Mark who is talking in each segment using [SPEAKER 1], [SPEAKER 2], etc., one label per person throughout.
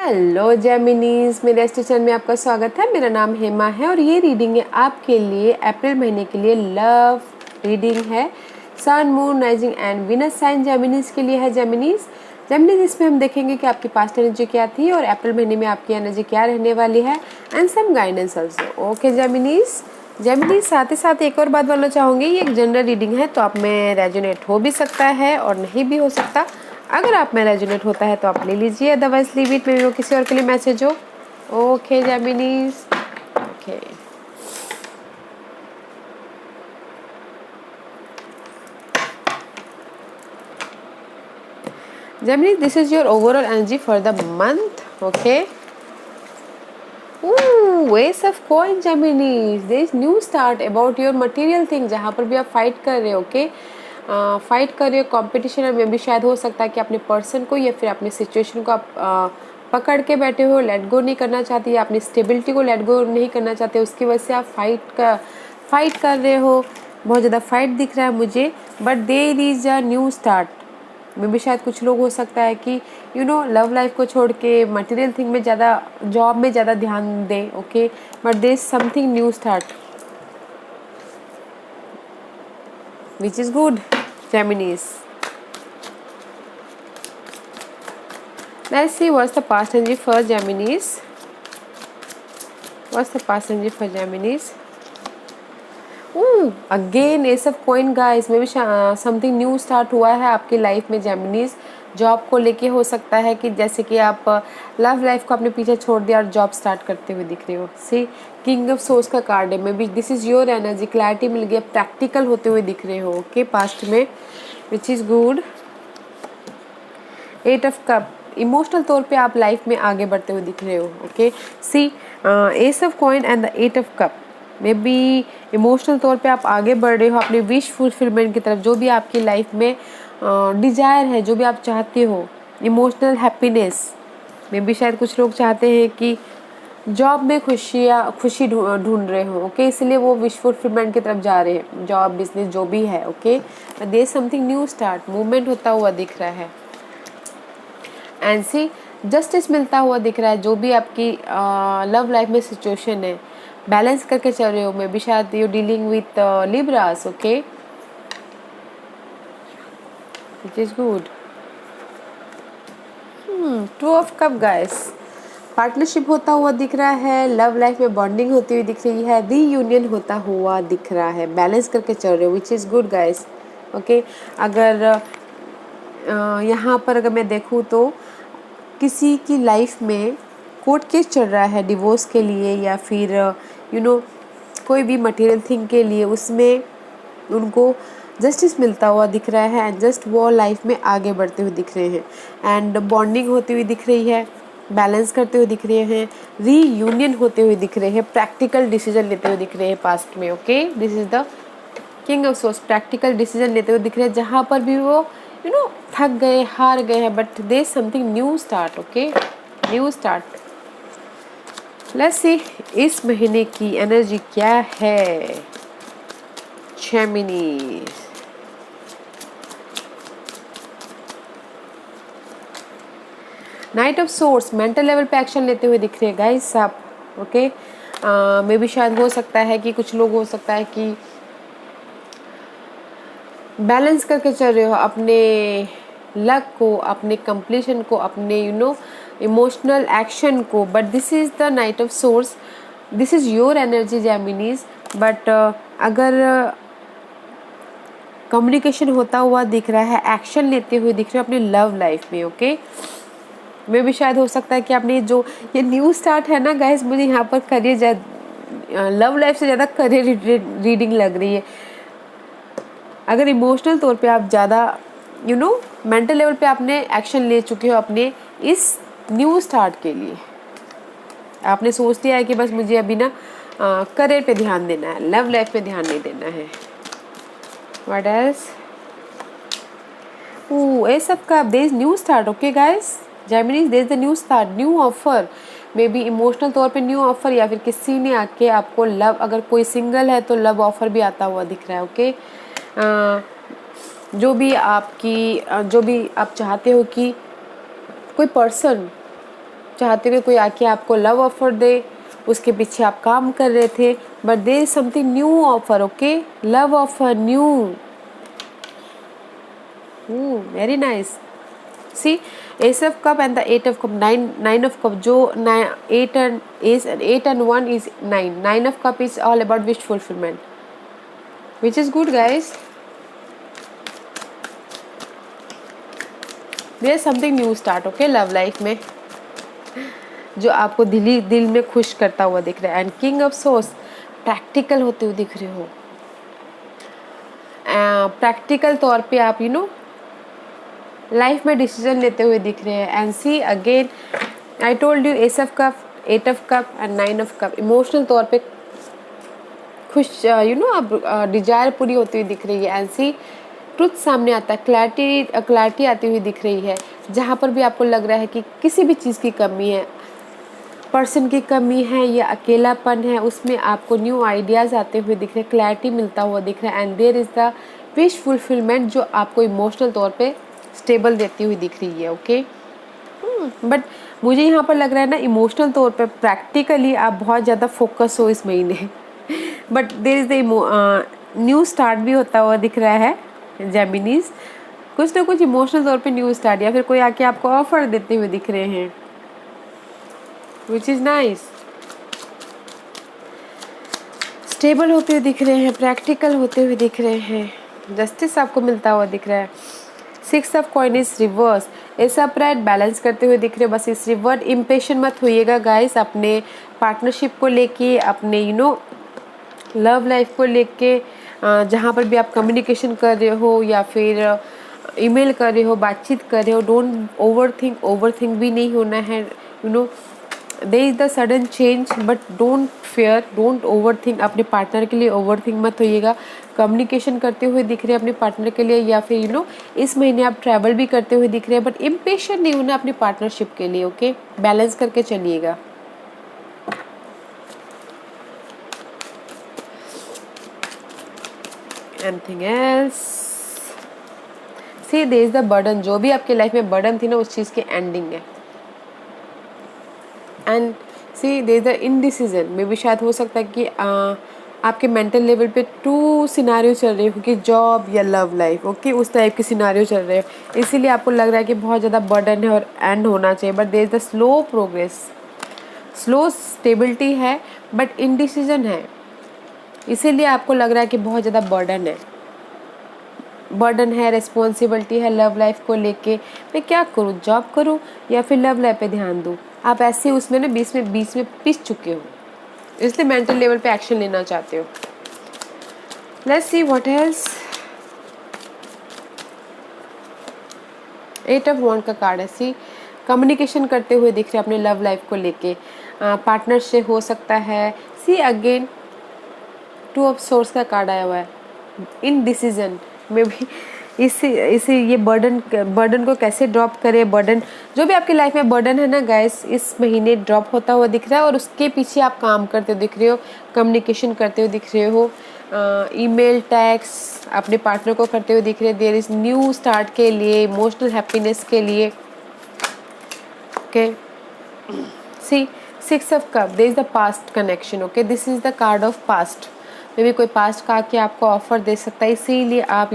[SPEAKER 1] Hello जेमिनीज, मेरे station में आपका स्वागत है। मेरा नाम हेमा है और ये रीडिंग है आपके लिए अप्रैल महीने के लिए लव रीडिंग है। Sun, moon, rising and Venus sign Geminis के लिए है। जेमिनीज इसमें हम देखेंगे कि आपकी पास्ट एनर्जी क्या थी और अप्रैल महीने में आपकी एनर्जी क्या रहने वाली है and some guidance also. Okay Geminis साथ ही साथ एक और बात बोलना चाहूँगी, ये एक जनरल रीडिंग है तो आप में रेजोनेट हो भी सकता है और नहीं भी हो सकता। अगर आप में रेजोनेट होता है तो आप ले लीजिए, अदरवाइज लीव इट, मे भी वो किसी और के लिए मैसेज हो। Okay Geminis, okay Geminis, this is your overall energy for the month. Okay, Ace of Coins Gemini, there is new start about your material thing। जहाँ पर भी आप फाइट कर रहे हो, ओके, फाइट कर रहे हो कंपटीशन में भी शायद हो सकता है कि अपने पर्सन को या फिर अपने सिचुएशन को आप पकड़ के बैठे हो, लेट गो नहीं करना चाहते या अपनी स्टेबिलिटी को लेट गो नहीं करना चाहते, उसकी वजह से आप फाइट कर रहे हो। बहुत ज़्यादा फाइट दिख रहा है मुझे, but there is a new start. में भी शायद कुछ लोग हो सकता है कि लव लाइफ को छोड़ के मटेरियल थिंग में ज़्यादा, जॉब में ज़्यादा ध्यान दें। Okay, but there is something new start which is good Geminis. Let's see what's the past energy for Geminis. What's the past energy for Geminis? Again Ace of Coin guys, मे भी something new start हुआ है आपकी life में जेमिनीज। Job को लेके हो सकता है कि जैसे कि आप लव लाइफ को अपने पीछे छोड़ दिया और जॉब स्टार्ट करते हुए दिख रहे हो। सी, किंग ऑफ सोर्स का कार्ड है, may be this is your energy. Clarity मिल गया, प्रैक्टिकल होते हुए दिख रहे हो ओके पास्ट में, which is good. Eight of cup, emotional तौर पे आप लाइफ में आगे बढ़ते हुए दिख रहे हो okay. See, ace of coin and the eight of cup, may be emotional तौर पे आप आगे बढ़ रहे हो अपनी विश फुलफिलमेंट की तरफ। जो भी आपकी लाइफ में डिजायर है, जो भी आप चाहते हो, इमोशनल हैप्पीनेस, मे बी शायद कुछ लोग चाहते हैं कि जॉब में खुशी ढूंढ रहे हो ओके, इसलिए वो विश फुलफिलमेंट की तरफ जा रहे हैं। जॉब, बिजनेस, जो भी है okay, there something new start, movement होता हुआ दिख रहा है। एंड सी, जस्टिस मिलता हुआ दिख रहा है। जो भी आपकी लव लाइफ में सिचुएशन है, बैलेंस करके चल रहे हो। मे बी शायद you dealing with Libras okay, which is good. Two of cup guys, partnership होता हुआ दिख रहा है, लव लाइफ में बॉन्डिंग होती हुई दिख रही है, रीयूनियन होता हुआ दिख रहा है, बैलेंस करके चल रहे हो, विच इज़ गुड गाइस ओके। अगर यहाँ पर अगर मैं देखूँ तो किसी की लाइफ में कोर्ट केस चल रहा है डिवोर्स के लिए या फिर कोई भी मटेरियल थिंग के लिए, उसमें उनको जस्टिस मिलता हुआ दिख रहा है एंड जस्ट वो लाइफ में आगे बढ़ते हुए दिख रहे हैं एंड बॉन्डिंग होती हुई दिख रही है, बैलेंस करते हुए दिख रहे हैं, रीयूनियन होते हुए दिख रहे हैं, प्रैक्टिकल डिसीजन लेते हुए दिख रहे हैं पास्ट में okay. This is the king of source, practical decision लेते हुए दिख रहे हैं जहाँ पर भी वो थक गए, हार गए हैं, but there is something new start okay, new start. Let's see इस महीने की एनर्जी क्या है Gemini. Knight of swords, mental level पे एक्शन लेते हुए दिख रहे हैं गाइस आप ओके। मे बी शायद हो सकता है कि कुछ लोग हो सकता है कि बैलेंस करके चल रहे हो अपने लक को, अपने कंप्लीशन को, अपने इमोशनल एक्शन को, but this is the knight of swords, this is your energy Geminis. But अगर कम्युनिकेशन होता हुआ दिख रहा है, एक्शन लेते हुए दिख रहे हो अपनी लव लाइफ में ओके। मे भी शायद हो सकता है कि आपने जो ये न्यू स्टार्ट है ना गाइस, मुझे यहाँ पर करियर, लव लाइफ से ज़्यादा करियर रीडिंग लग रही है। अगर इमोशनल तौर पे आप ज़्यादा मेंटल लेवल पे आपने एक्शन ले चुके हो अपने इस न्यू स्टार्ट के लिए, आपने सोच लिया है कि बस मुझे अभी ना करियर पे ध्यान देना है, लव लाइफ पे ध्यान नहीं देना है। What else? ये सब का there is new start okay guys Geminis, there is the new start, new offer, may B emotional तौर पे न्यू ऑफर या फिर किसी ने आके आपको लव, अगर कोई सिंगल है तो लव ऑफर भी आता हुआ दिख रहा है ओके। जो भी आप चाहते हो कि कोई पर्सन चाहते हो कि कोई आके आपको लव ऑफर दे, उसके पीछे आप काम कर रहे थे, but there is something new offer, okay, love offer new. Very nice. See Ace of Cup and the Eight of Cup, nine of Cup, जो eight and Ace and 1 is 9. 9 of Cup is all about wish fulfillment, which is good guys. There is something new start, okay, love life में जो आपको दिल में खुश करता हुआ दिख रहा है। And king of source, practical होते हुए दिख रहे हो। प्रैक्टिकल तौर पे आप लाइफ में डिसीजन लेते हुए दिख रहे हैं। And see again I told you, ace of cup, eight of cup and nine of cup, emotional तौर पे खुश आप डिजायर पूरी होती हुई दिख रही है। एंड सी ट्रुथ सामने आता है, क्लैरिटी आती हुई दिख रही है। जहाँ पर भी आपको लग रहा है कि किसी भी चीज़ की कमी है, पर्सन की कमी है या अकेलापन है, उसमें आपको न्यू आइडियाज़ आते हुए दिख रहे हैं, क्लैरिटी मिलता हुआ दिख रहा है। And there is the wish fulfilment जो आपको इमोशनल तौर पे स्टेबल देती हुई दिख रही है, ओके। बट मुझे यहाँ पर लग रहा है ना, इमोशनल तौर पे प्रैक्टिकली आप बहुत ज़्यादा फोकस हो इस महीने but there is the new start भी होता हुआ दिख रहा है जेमिनीज। कुछ ना कुछ इमोशनल तौर पे न्यू स्टार्ट, या फिर कोई आके आपको ऑफर देते हुए दिख रहे हैं, विच इज़ नाइस। स्टेबल होते हुए दिख रहे हैं, प्रैक्टिकल होते हुए दिख रहे हैं, जस्टिस आपको मिलता हुआ दिख रहा है। Six of coin is reverse, ऐसा अपराइट बैलेंस करते हुए दिख रहे हो। बस इस रिवर्ट इम्पेशेंट मत होइएगा गाइस, अपने पार्टनरशिप को लेके, अपने लव लाइफ को लेके, जहाँ पर भी आप कम्युनिकेशन कर रहे हो या फिर ईमेल कर रहे हो, बातचीत कर रहे हो, डोंट ओवर थिंक भी नहीं होना है। There is the sudden change but don't fear, don't overthink. अपने पार्टनर के लिए ओवर थिंक मत होइएगा। कम्युनिकेशन करते हुए दिख रहे हैं अपने पार्टनर के लिए, या फिर इस महीने आप ट्रैवल भी करते हुए दिख रहे हैं, बट इम्पेशेंट नहीं होना अपने पार्टनरशिप के लिए, ओके, बैलेंस करके चलिएगा। Anything else? See there is the burden, जो भी आपकी लाइफ में बर्डन थी ना, उस चीज़ की एंडिंग है। And see there is the indecision, मे भी शायद हो सकता है कि आपके मेंटल लेवल पे 2 सिनारियो चल रहे हो कि जॉब या लव लाइफ, ओके, उस टाइप के सिनारियो चल रहे हो, इसीलिए आपको लग रहा है कि बहुत ज़्यादा बर्डन है और एंड होना चाहिए। But there is the slow progress, slow stability है बट इनडिसीजन है, इसीलिए आपको लग रहा है कि बहुत ज़्यादा बर्डन है, रिस्पॉन्सिबिलिटी है लव लाइफ को लेके। मैं क्या करूँ, जॉब करूँ या फिर लव लाइफ पे ध्यान दूँ? आप ऐसे उसमें ना बीच में पिस चुके हो, इसलिए मेंटल लेवल पे एक्शन लेना चाहते हो। Let's see what else. Eight of wand का कार्ड है। सी कम्युनिकेशन करते हुए दिख रहे हैं अपने लव लाइफ को लेके, पार्टनर से हो सकता है। सी अगेन 2 ऑफ सोर्स का कार्ड आया हुआ है, इन डिसीजन में भी। इसे ये बर्डन को कैसे ड्रॉप करें। बर्डन जो भी आपकी लाइफ में बर्डन है ना गाइस, इस महीने ड्रॉप होता हुआ दिख रहा है और उसके पीछे आप काम करते हुए दिख रहे हो, कम्युनिकेशन करते हुए दिख रहे हो, ईमेल टैक्स अपने पार्टनर को करते हुए दिख रहे हैं। देयर इज न्यू स्टार्ट के लिए, इमोशनल हैप्पीनेस के लिए, okay. See 6 of cup, there is the past connection, okay, this is the card of past. मे भी कोई पास्ट का आके आपको ऑफर दे सकता है, इसीलिए आप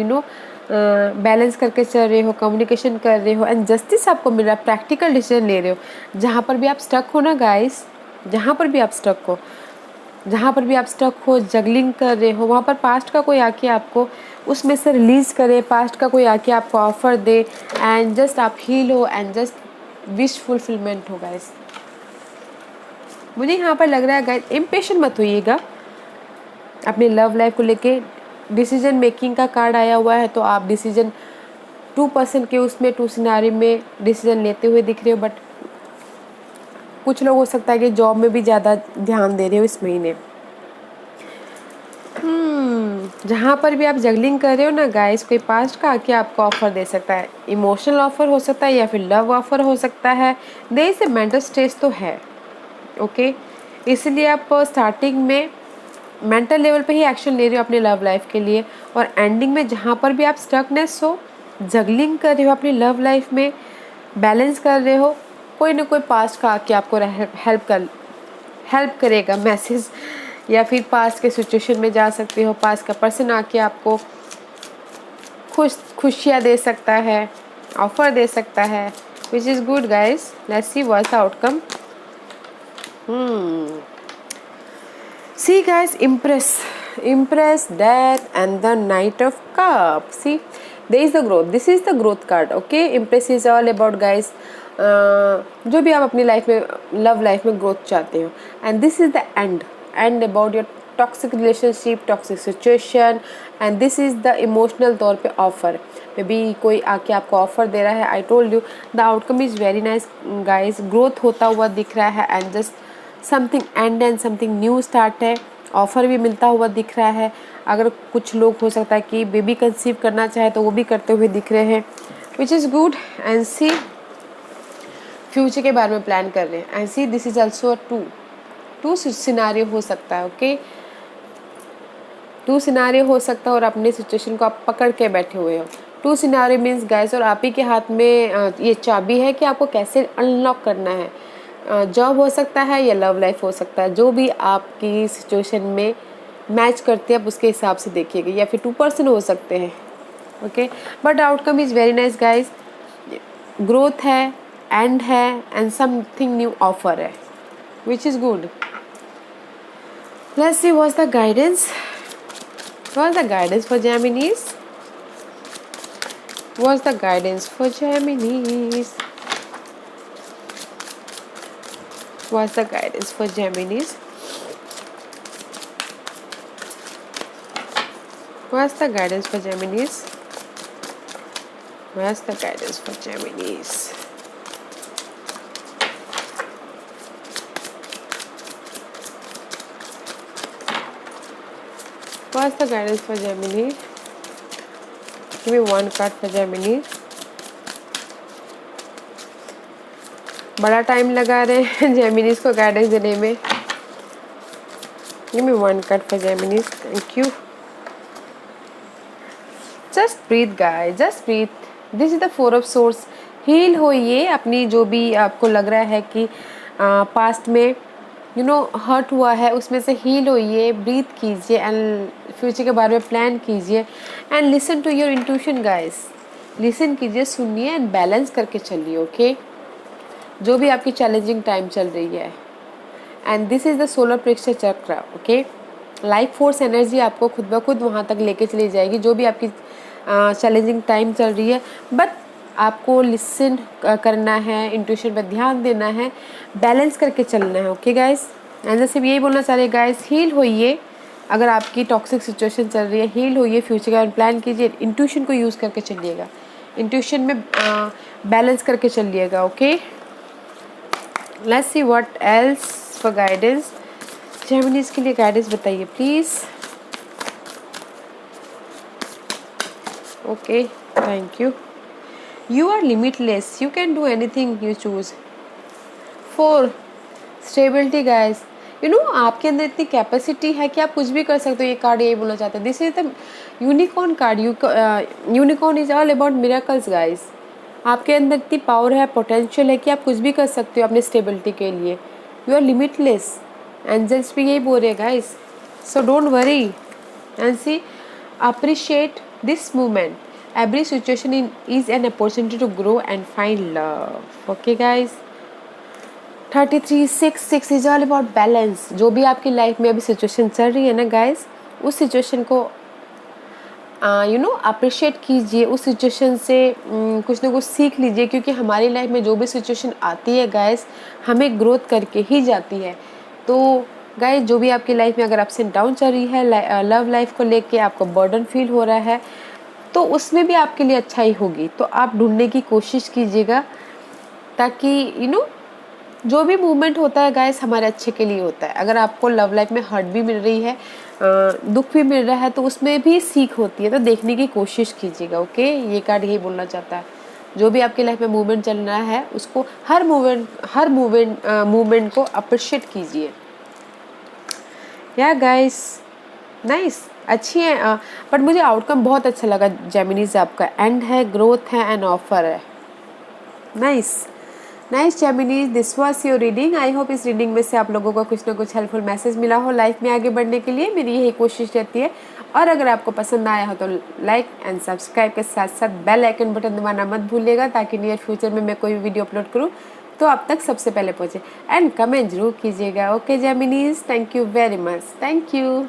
[SPEAKER 1] बैलेंस करके चल रहे हो, कम्युनिकेशन कर रहे हो एंड जस्टिस आपको मिल रहा है, प्रैक्टिकल डिसीजन ले रहे हो। जहाँ पर भी आप स्टक हो ना गाइस, जहाँ पर भी आप स्टक हो, जगलिंग कर रहे हो, वहाँ पर पास्ट का कोई आके आपको उसमें से रिलीज़ करे, पास्ट का कोई आके आपको ऑफर दे एंड जस्ट आप हील हो एंड जस्ट विश फुलफिलमेंट हो गाइस। मुझे यहाँ पर लग रहा है गाइस, इम्पेशेंट मत होइएगा अपने लव लाइफ को लेके। डिसीजन मेकिंग का कार्ड आया हुआ है, तो आप डिसीजन 2% के उसमें 2 सिनारी में डिसीजन लेते हुए दिख रहे हो। बट कुछ लोग हो सकता है कि जॉब में भी ज़्यादा ध्यान दे रहे हो इस महीने। जहाँ पर भी आप जगलिंग कर रहे हो ना गाइस, कोई पास्ट का आके आपको ऑफर दे सकता है, इमोशनल ऑफर हो सकता है या फिर लव ऑफर हो सकता है। देयर से मेंटल स्ट्रेस तो है, ओके, इसलिए आप स्टार्टिंग में मेंटल लेवल पे ही एक्शन ले रहे हो अपने लव लाइफ के लिए, और एंडिंग में जहाँ पर भी आप स्टकनेस हो, जगलिंग कर रहे हो अपनी लव लाइफ में, बैलेंस कर रहे हो, कोई ना कोई पास्ट का आके आपको हेल्प करेगा मैसेज, या फिर पास्ट के सिचुएशन में जा सकते हो, पास्ट का पर्सन आके आपको खुशियाँ दे सकता है, ऑफर दे सकता है, which is good guys. Let's see what's the outcome. See guys, Empress, Death and the Knight of Cups. See, there is the growth. This is the growth card. Okay, Empress is all about guys. जो भी आप अपनी life में, love life में growth चाहते हो, and this is the end about your toxic relationship, toxic situation, and this is the emotional तौर पे ऑफर. मे बी कोई आके आपको ऑफर दे रहा है. आई told you the outcome is very nice guys. Growth होता हुआ दिख रहा है, and just something and and something new start है. ऑफर भी मिलता हुआ दिख रहा है. अगर कुछ लोग हो सकता है कि बेबी कंसीव करना चाहे तो वो भी करते हुए दिख रहे हैं, which is good. And see future के बारे में प्लान कर रहे हैं. And see this is also two scenario हो सकता है. ओके, टू सिनारियो हो सकता है और अपने सिचुएशन को आप पकड़ के बैठे हुए हो. टू सिनारियो मीन्स गाइस, और आप ही के हाथ में ये चाबी है कि आपको कैसे अनलॉक करना है. जॉब हो सकता है या लव लाइफ हो सकता है, जो भी आपकी सिचुएशन में मैच करते हैं आप उसके हिसाब से देखिएगा, या फिर 2% हो सकते हैं. Okay, but outcome is very nice guys. Growth है, एंड है, एंड समथिंग न्यू ऑफर है, which is good. Let's see what's the guidance. What's the guidance for Geminis. What's the guidance for Geminis. What's the guidance for Geminis? What's the guidance for Geminis? What's the guidance for Geminis? What's the guidance for Gemini? Give me one card for Gemini. बड़ा time लगा रहे हैं Geminis को guidance देने में. Give me one card for Geminis. Thank you. Just breathe guys, just breathe. This is the 4 of swords. Heal होइए अपनी जो भी आपको लग रहा है कि पास्ट में हर्ट हुआ है, उसमें से हील होइए. ब्रीथ कीजिए एंड फ्यूचर के बारे में प्लान कीजिए. And listen to your intuition guys. Listen कीजिए, सुनिए एंड बैलेंस करके चलिए. ओके, जो भी आपकी चैलेंजिंग टाइम चल रही है. And this is the solar plexus चक्र. ओके, लाइफ फोर्स एनर्जी आपको खुद ब खुद वहाँ तक लेके चली जाएगी, जो भी आपकी चैलेंजिंग टाइम चल रही है. बट आपको लिसन करना है, इंट्यूशन पर ध्यान देना है, बैलेंस करके चलना है. ओके गाइस, एंड जैसे यही बोलना चाह रहे गाइस, हील होइए. अगर आपकी टॉक्सिक सिचुएशन चल रही है, हील होइए, फ्यूचर का प्लान कीजिए, इंट्यूशन को यूज़ करके चलिएगा, इंट्यूशन में बैलेंस करके चलिएगा. Okay, let's see what else for guidance. Geminis के लिए गाइडेंस बताइए please. Okay, thank you. You are limitless, you can do anything you choose. 4 stability guys. आपके अंदर इतनी कैपेसिटी है कि आप कुछ भी कर सकते हो. ये कार्ड यही बोलना चाहते हैं. This is the unicorn card. Unicorn is all about miracles guys. आपके अंदर इतनी पावर है, पोटेंशियल है कि आप कुछ भी कर सकते हो अपनी स्टेबिलिटी के लिए. You are limitless. एंजल्स भी यही बोल रहे हैं guys. So don't worry and see appreciate this movement. Every situation is an opportunity to grow and find love. Okay guys, 33 is all about balance. जो भी आपकी लाइफ में अभी सिचुएशन चल रही है ना गाइस, उस सिचुएशन को अप्रिशिएट कीजिए. उस सिचुएशन से कुछ ना कुछ सीख लीजिए, क्योंकि हमारी लाइफ में जो भी सिचुएशन आती है गाइस, हमें ग्रोथ करके ही जाती है. तो गाइस, जो भी आपकी लाइफ में अगर अप्स एंड डाउन चल रही है, लव लाइफ को लेके आपको बर्डन फील हो रहा है, तो उसमें भी आपके लिए अच्छाई होगी. तो आप ढूंढने की कोशिश कीजिएगा, ताकि जो भी मूवमेंट होता है गाइस हमारे अच्छे के लिए होता है. अगर आपको लव लाइफ में हर्ट भी मिल रही है, दुख भी मिल रहा है, तो उसमें भी सीख होती है. तो देखने की कोशिश कीजिएगा. ओके, ये कार्ड यही बोलना चाहता है. जो भी आपकी लाइफ में मूवमेंट चल रहा है, उसको हर मूवमेंट को अप्रिशिएट कीजिए. या गाइस, नाइस, अच्छी है. बट मुझे आउटकम बहुत अच्छा लगा जेमिनीज. आपका एंड है, ग्रोथ है एंड ऑफर है. Nice. Nice Geminis, this was your reading. I hope इस रीडिंग में से आप लोगों को कुछ ना कुछ हेल्पफुल मैसेज मिला हो लाइफ में आगे बढ़ने के लिए। मेरी यही कोशिश रहती है। और अगर आपको पसंद आया हो तो लाइक एंड सब्सक्राइब के साथ साथ बेल आइकन बटन दबाना मत भूलिएगा, ताकि नियर फ्यूचर में मैं कोई भी वीडियो अपलोड करूँ तो आप तक सबसे पहले पहुँचे। एंड कमेंट जरूर कीजिएगा। Okay Geminis, thank you very much, thank you.